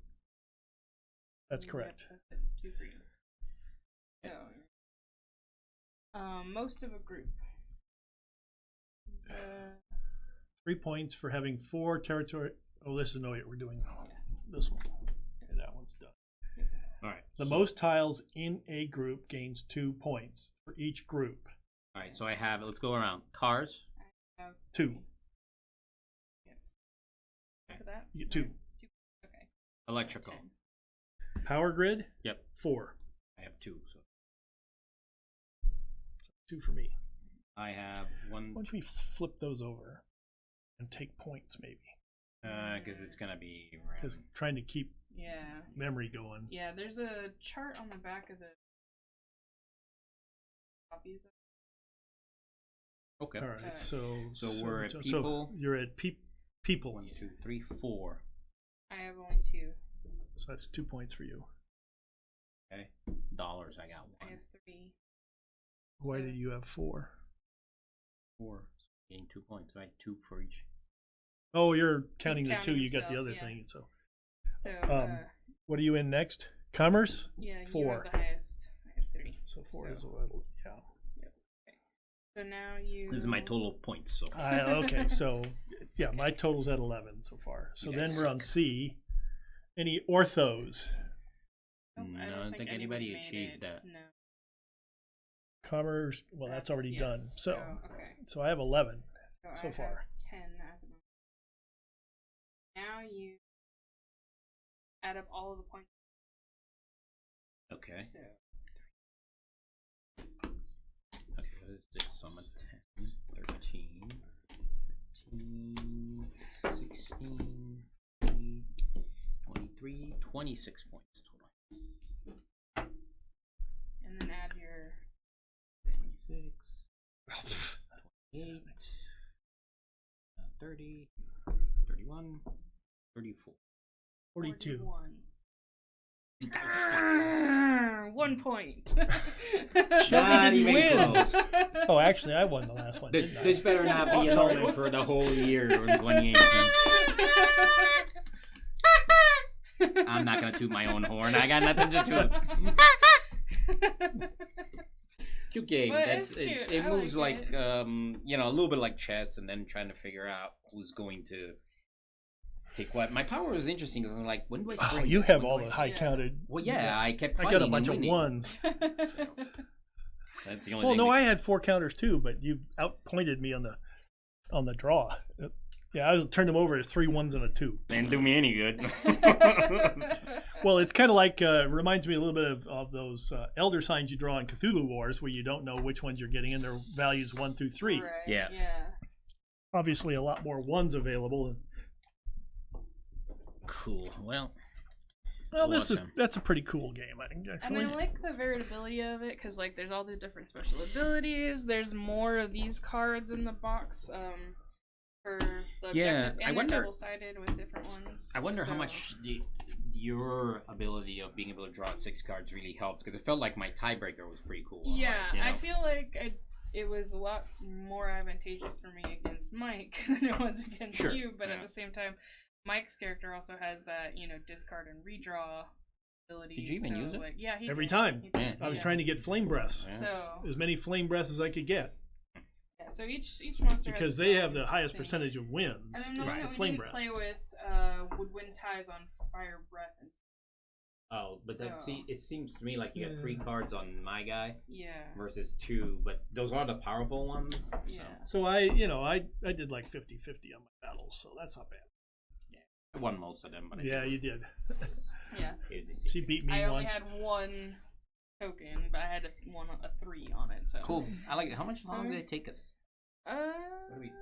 S3: That's
S2: Yep,
S3: correct.
S2: that's it. 2 for you. So, most of a group. Is,
S3: 3 points for having 4 territory. Oh, this is no. We're doing this one. Okay, that one's done.
S4: All right.
S3: The most tiles in a group gains 2 points for each group.
S4: All right. So I have. Let's go around. Cars.
S2: I have
S3: 2.
S2: for that?
S3: You get 2.
S2: 2. Okay.
S4: Electrical.
S2: 10.
S3: Power grid.
S4: Yep.
S3: 4.
S4: I have 2. So
S3: 2 for me.
S4: I have 1.
S3: Why don't we flip those over and take points maybe?
S4: Because it's gonna be.
S3: Because trying to keep
S2: Yeah.
S3: memory going.
S2: Yeah, there's a chart on the back of the copies.
S4: Okay.
S3: All right. So
S4: we're at people.
S3: So you're at people.
S4: 1, 2, 3, 4.
S2: I have only 2.
S3: So that's 2 points for you.
S4: Okay. Dollars. I got
S2: I
S4: 1.
S2: have 3.
S3: Why
S2: So-
S3: do you have 4?
S4: 4. So gain 2 points. Right. 2 for each.
S3: Oh, you're counting the 2.
S2: counting
S3: You got the
S2: himself,
S3: other
S2: yeah.
S3: thing. So
S2: So,
S3: what are you in next? Commerce.
S2: yeah,
S3: 4.
S2: you have the highest. I have 3.
S3: So 4 is
S2: So-
S3: what. Yeah.
S2: So now you.
S4: This is my total points. So.
S3: Okay. So yeah, my total's at 11 so far. So
S4: You
S3: then
S4: guys
S3: we're on C. Any orthos?
S2: Nope,
S4: No, I don't think anybody achieved that.
S2: No.
S3: Commerce. Well, that's already
S2: yeah.
S3: done. So
S2: okay.
S3: so I have 11 so
S2: I
S3: far.
S2: have 10 at the moment. Now you add up all of the points.
S4: Okay.
S2: So
S4: Okay, what is this? Sum of 10, 13, 16, 20, 23, 26 points total.
S2: and then add your
S4: 26, 28, 30, 31, 34.
S3: 42.
S2: 41. 1 point.
S3: Shelby didn't win.
S4: close.
S3: Oh, actually, I won the last one, didn't I?
S4: This better not be an omen for the whole year in 2018. I'm not gonna toot my own horn. I got nothing to toot. Cute game.
S2: But
S4: That's
S2: it's cute.
S4: it
S2: I
S4: moves
S2: like
S4: like a little bit like chess, and then trying to figure out who's going to take what. My power was interesting because I'm like, when do I?
S3: Oh,
S4: spring
S3: you
S4: this?
S3: have
S4: When
S3: all
S4: do
S3: the
S4: I-
S3: high
S2: Yeah.
S3: counted.
S4: Well, yeah, I kept.
S3: I
S4: Fighting
S3: got a bunch
S4: and
S3: of
S4: winning.
S3: ones.
S4: That's the only
S3: Well,
S4: thing.
S3: no, I had 4 counters too, but you outpointed me on the draw. Yeah, I turned them over as 3 1s and a 2.
S4: didn't do me any good.
S3: Well, it's kind of like reminds me a little bit of those elder signs you draw in Cthulhu Wars, where you don't know which ones you're getting, and their values 1 through 3.
S2: Right,
S4: Yeah.
S2: Yeah.
S3: Obviously, a lot more 1s available.
S4: Cool. Well,
S3: Well,
S4: Awesome.
S3: that's a pretty cool game, I think.
S2: And
S3: Actually,
S2: I like the variability of it because, like, there's all the different special abilities. There's more of these cards in the box for the
S4: Yeah,
S2: objectives,
S4: I
S2: and
S4: wonder-
S2: they're double-sided with different ones.
S4: I wonder how
S2: So-
S4: much your ability of being able to draw 6 cards really helped, because it felt like my tiebreaker was pretty cool.
S2: Yeah,
S4: like,
S2: I feel like it was a lot more advantageous for me against Mike than it was against
S4: Sure,
S2: you. But
S4: yeah.
S2: at the same time, Mike's character also has that discard and redraw ability.
S4: Did you even use it?
S2: Like, yeah, he
S3: Every
S2: did.
S3: time.
S2: He did,
S4: Yeah.
S3: I was
S2: yeah.
S3: trying to get flame breaths,
S4: Yeah.
S2: So
S3: as many flame breaths as I could get,
S2: yeah, so each monster has
S3: because
S2: its
S3: they
S2: own
S3: have the highest
S2: thing.
S3: percentage of wins.
S2: And then
S3: is
S2: the one
S3: the
S2: that we
S3: flame
S2: didn't
S3: breath.
S2: play with would win ties on fire breath and
S4: Oh, but that
S2: So-
S4: it seems to me like you got
S3: Yeah.
S4: 3 cards on my guy
S2: yeah.
S4: versus 2, but those are the powerful ones. so-
S2: Yeah.
S3: So I did like 50-50 on my battles, so that's not bad.
S4: I won most of them, but
S3: Yeah, you did.
S2: Yeah.
S3: She beat me
S2: I only
S3: once.
S2: had 1 token, but I had a 3 on it. So
S4: Cool. I like it. How much long did it take us?
S2: What
S4: do we-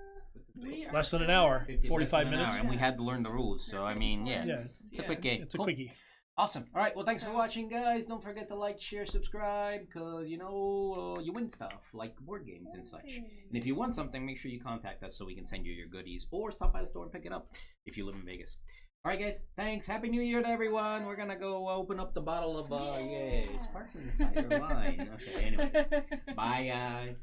S2: we
S3: Less than an hour,
S4: 50
S3: 45
S4: less than an
S3: minutes.
S4: hour, and we had to learn the rules. So I mean, yeah,
S3: Yeah,
S4: it's a quick game.
S3: It's a
S4: Cool.
S3: quickie.
S1: Awesome. All right. Well, thanks for
S2: So-
S1: watching, guys. Don't forget to like, share, subscribe, because, you know, you win stuff like board games and such. And if you want something, make sure you contact us so we can send you your goodies or stop by the store and pick it up if you live in Vegas. All right, guys. Thanks. Happy New Year to everyone. We're going to go open up the bottle of, sparkling cider wine. Okay, anyway. Bye, guys.